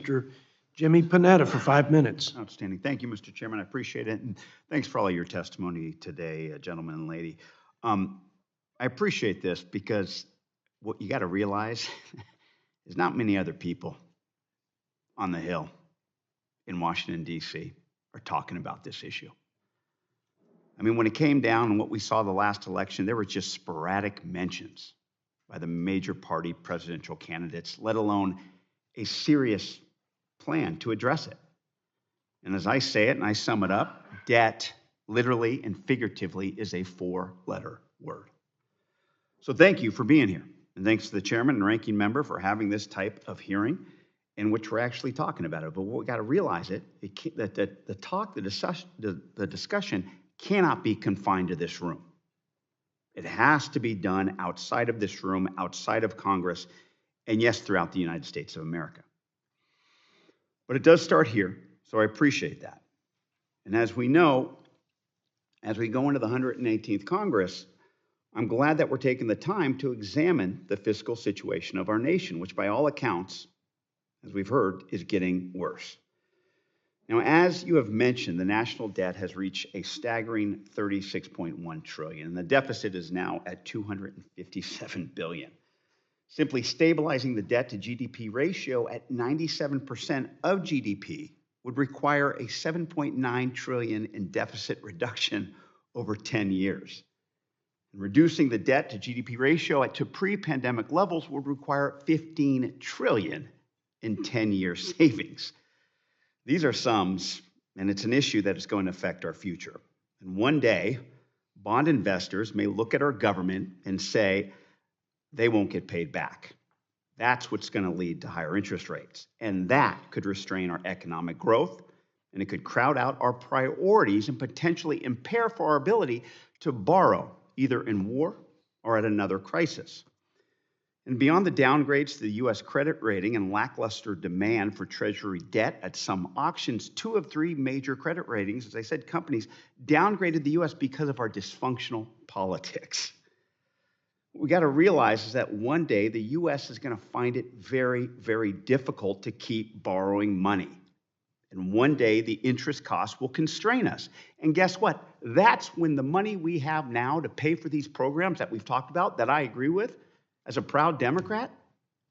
Mr. Jimmy Panetta for 5 minutes. Outstanding. Thank you, Mr. Chairman. I appreciate it. And thanks for all of your testimony today, gentlemen and lady. I appreciate this because what you got to realize is not many other people on the Hill in Washington, D.C. are talking about this issue. I mean, when it came down and what we saw the last election, there were just sporadic mentions by the major party presidential candidates, let alone a serious plan to address it. And as I say it and I sum it up, debt, literally and figuratively, is a 4-letter word. So thank you for being here. And thanks to the chairman and ranking member for having this type of hearing in which we're actually talking about it. But we got to realize that the discussion cannot be confined to this room. It has to be done outside of this room, outside of Congress, and yes, throughout the United States of America. But it does start here, so I appreciate that. And as we know, as we go into the 118th Congress, I'm glad that we're taking the time to examine the fiscal situation of our nation, which by all accounts, as we've heard, is getting worse. Now, as you have mentioned, the national debt has reached a staggering $36.1 trillion, and the deficit is now at $257 billion. Simply stabilizing the debt to GDP ratio at 97% of GDP would require a $7.9 trillion in deficit reduction over 10 years. And reducing the debt to GDP ratio to pre-pandemic levels would require $15 trillion in 10-year savings. These are sums, and it's an issue that is going to affect our future. And one day, bond investors may look at our government and say, they won't get paid back. That's what's going to lead to higher interest rates. And that could restrain our economic growth, and it could crowd out our priorities and potentially impair for our ability to borrow, either in war or at another crisis. And beyond the downgrades to the U.S. credit rating and lackluster demand for Treasury debt at some auctions, 2 of 3 major credit ratings, as I said, companies downgraded the U.S. because of our dysfunctional politics. What we got to realize is that one day the U.S. is going to find it very, very difficult to keep borrowing money. And one day the interest costs will constrain us. And guess what? That's when the money we have now to pay for these programs that we've talked about, that I agree with, as a proud Democrat,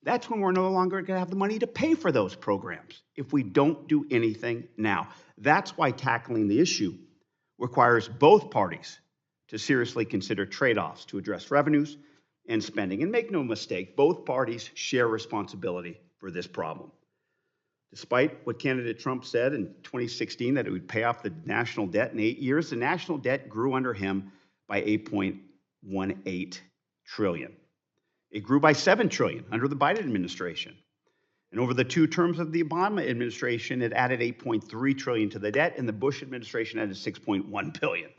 that's when we're no longer going to have the money to pay for those programs if we don't do anything now. That's why tackling the issue requires both parties to seriously consider trade-offs to address revenues and spending. And make no mistake, both parties share responsibility for this problem. Despite what candidate Trump said in 2016 that it would pay off the national debt in 8 years, the national debt grew under him by $8.18 trillion. It grew by $7 trillion under the Biden administration. And over the 2 terms of the Obama administration, it added $8.3 trillion to the debt, and the Bush administration added $6.1 billion.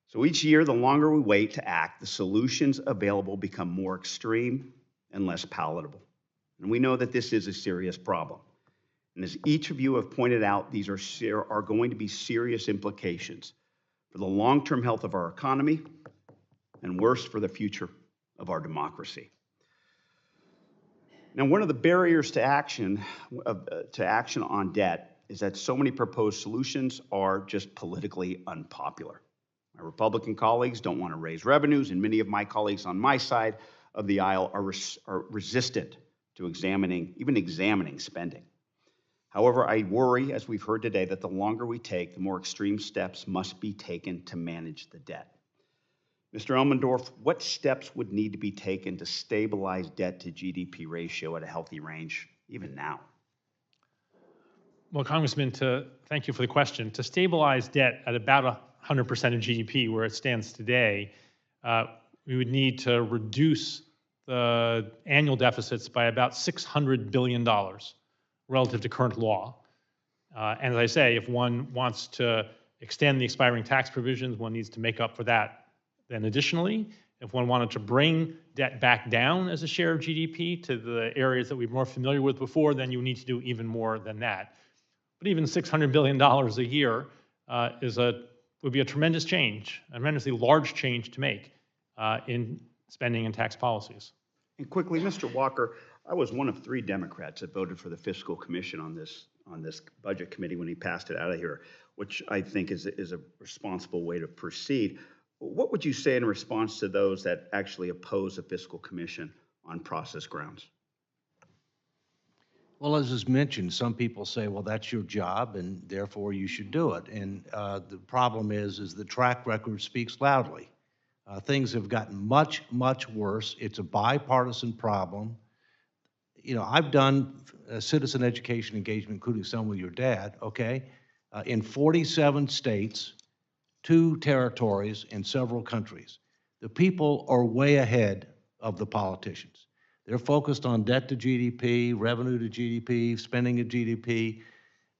So each year, the longer we wait to act, the solutions available become more extreme and less palatable. And we know that this is a serious problem. And as each of you have pointed out, these are going to be serious implications for the long-term health of our economy and worse, for the future of our democracy. Now, one of the barriers to action on debt is that so many proposed solutions are just politically unpopular. My Republican colleagues don't want to raise revenues, and many of my colleagues on my side of the aisle are resistant to even examining spending. However, I worry, as we've heard today, that the longer we take, the more extreme steps must be taken to manage the debt. Mr. Elmendorf, what steps would need to be taken to stabilize debt to GDP ratio at a healthy range, even now? Well, Congressman, thank you for the question. To stabilize debt at about 100% of GDP, where it stands today, we would need to reduce the annual deficits by about $600 billion relative to current law. And as I say, if one wants to extend the expiring tax provisions, one needs to make up for that. Then additionally, if one wanted to bring debt back down as a share of GDP to the areas that we were more familiar with before, then you need to do even more than that. But even $600 billion a year would be a tremendous change, a tremendously large change to make in spending and tax policies. And quickly, Mr. Walker, I was one of 3 Democrats that voted for the fiscal commission on this budget committee when he passed it out of here, which I think is a responsible way to proceed. What would you say in response to those that actually oppose a fiscal commission on process grounds? Well, as is mentioned, some people say, well, that's your job and therefore you should do it. And the problem is the track record speaks loudly. Things have gotten much, much worse. It's a bipartisan problem. You know, I've done citizen education engagement, including some with your dad, okay, in 47 states, 2 territories, and several countries. The people are way ahead of the politicians. They're focused on debt to GDP, revenue to GDP, spending to GDP.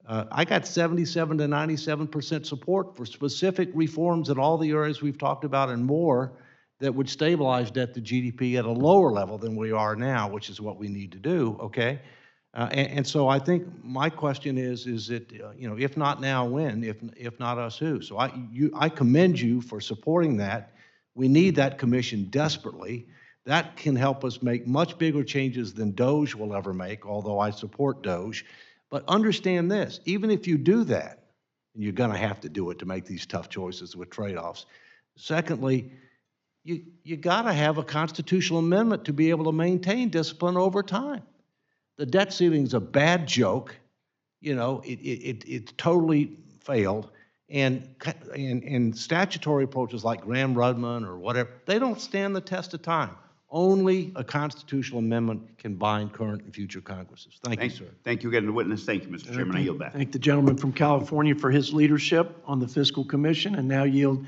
I got 77 to 97% support for specific reforms in all the areas we've talked about and more that would stabilize debt to GDP at a lower level than we are now, which is what we need to do, okay? And so I think my question is it, you know, if not now, when? If not us, who? So I commend you for supporting that. We need that commission desperately. That can help us make much bigger changes than DOGE will ever make, although I support DOGE. But understand this, even if you do that, and you're gonna have to do it to make these tough choices with trade-offs. Secondly, you gotta have a constitutional amendment to be able to maintain discipline over time. The debt ceiling is a bad joke. You know, it totally failed. And statutory approaches like Graham-Rudman or whatever, they don't stand the test of time. Only a constitutional amendment can bind current and future Congresses. Thank you, sir. Thank you again, the witness. Thank you, Mr. Chairman. I yield back. Thank the gentleman from California for his leadership on the fiscal commission, and now yield